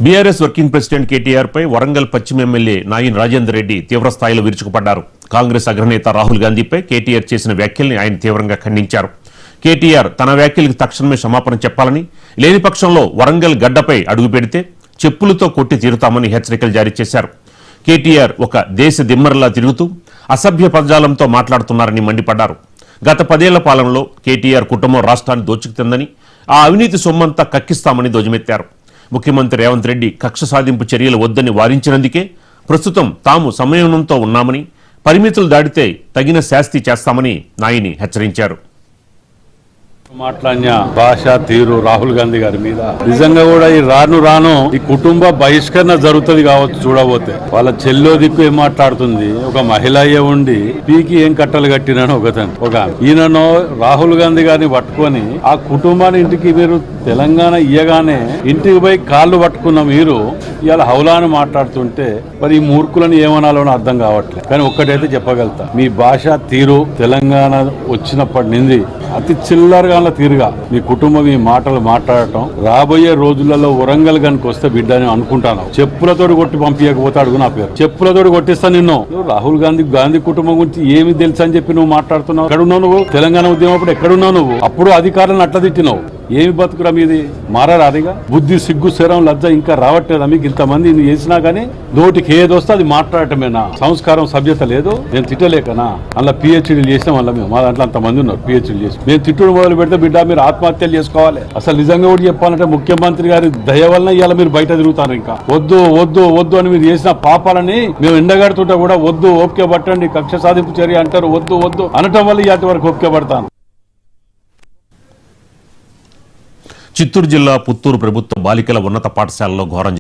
BRS working president KTR పై వరంగల్ పశ్చిమ MLA nine Rajender Reddy తీవ్రస్థాయిలో విరుచుకుపడ్డారు. కాంగ్రెస్ అగ్రనేత రాహుల్ గాంధీపై కేటీఆర్ చేసిన వ్యాఖ్యల్ని ఆయన తీవ్రంగా ఖండించారు. కేటీఆర్ తన వ్యాఖ్యలకు తక్షణమే క్షమాపణ చెప్పాలని, లేని పక్షంలో వరంగల్ గడ్డపై అడుగుపెడితే చెప్పులతో కొట్టి తీరుతామని హెచ్చరికలు జారీ చేశారు. కేటీఆర్ ఒక దేశ దిమ్మరలా తిరుగుతూ అసభ్య పదజాలంతో మాట్లాడుతున్నారని మండిపడ్డారు. గత 10 ఏళ్ల పాలనలో కేటీఆర్ కుటుంబం రాష్ట్రాన్ని దోచుకుతుందని, ఆ అవినీతి సొమ్మంతా కక్కిస్తామని ధ్వజమెత్తారు. ముఖ్యమంత్రి రేవంత్ రెడ్డి కక్ష సాధింపు చర్యలు వద్దని వారించినందుకే ప్రస్తుతం తాము సంయమనంతో ఉన్నామని, పరిమితులు దాటితే తగిన శాస్తి చేస్తామని నాయిని హెచ్చరించారు. మాట్లాడిన భాష తీరు రాహుల్ గాంధీ గారి మీద నిజంగా కూడా ఈ రాను ఈ కుటుంబ బహిష్కరణ జరుగుతుంది కావచ్చు. చూడబోతే వాళ్ళ చెల్లో దిక్కు ఏం మాట్లాడుతుంది, ఒక మహిళ అయ్యే ఉండి పీకి ఏం కట్టలు కట్టినని ఒక ఈయనను రాహుల్ గాంధీ గారిని పట్టుకొని ఆ కుటుంబాన్ని ఇంటికి మీరు తెలంగాణ ఇయ్యగానే ఇంటికి పోయి కాళ్ళు పట్టుకున్న మీరు ఇవాళ హౌలాని మాట్లాడుతుంటే మరి ఈ మూర్ఖులను ఏమనాలో అర్థం కావట్లేదు. కానీ ఒక్కటైతే చెప్పగలుగుతా, మీ భాష తీరు తెలంగాణ వచ్చినప్పటి నుంచి అతి చిల్లరగా తీరుగా మీ కుటుంబం ఈ మాటలు మాట్లాడటం రాబోయే రోజులలో వరంగల్ గనికి వస్తే బిడ్డ అని అనుకుంటాను. చెప్పులతోటి కొట్టి పంపించకపోతే అడుగు నా పేరు, చెప్పులతోటి కొట్టిస్తా నిన్ను. రాహుల్ గాంధీ కుటుంబం గురించి ఏమి తెలుసు అని చెప్పి నువ్వు మాట్లాడుతున్నావు. ఎక్కడున్నావు నువ్వు? తెలంగాణ ఉద్యమం అప్పుడు ఎక్కడున్నావు నువ్వు? అప్పుడు అధికారులను అట్లా తిట్టినావు. ఏమి బతుకురా మీది? మారాదిగా బుద్ధి, సిగ్గు, శరం, లజ్జ ఇంకా రావట్లేదా మీకు? ఇంతమంది చేసినా కానీ నోటికి ఏదొస్తే అది మాట్లాడటమేనా? సంస్కారం, సభ్యత లేదు. నేను తిట్టలేకనా? అలా పిహెచ్డీలు చేసాం. వల్ల మేము మా దాంట్లో అంతమంది ఉన్నారు పిహెచ్డీలు చేసి. మేము తిట్టుడు మొదలు పెడితే బిడ్డ మీరు ఆత్మహత్యలు చేసుకోవాలి. అసలు నిజంగా కూడా చెప్పాలంటే ముఖ్యమంత్రి గారి దయ వలన ఇవాళ మీరు బయట తిరుగుతారు. ఇంకా వద్దు వద్దు వద్దు అని మీరు చేసిన పాపాలని మేము ఎండగడుతుంటే కూడా వద్దు, ఓపిక పట్టండి, కక్ష సాధింపు చర్య అంటారు. వద్దు వద్దు అనటం వల్ల ఇవాటి వరకు ఓపిక పడతాను. చిత్తూరు జిల్లా పుత్తూరు ప్రభుత్వ బాలికల ఉన్నత పాఠశాలలో ఘోరం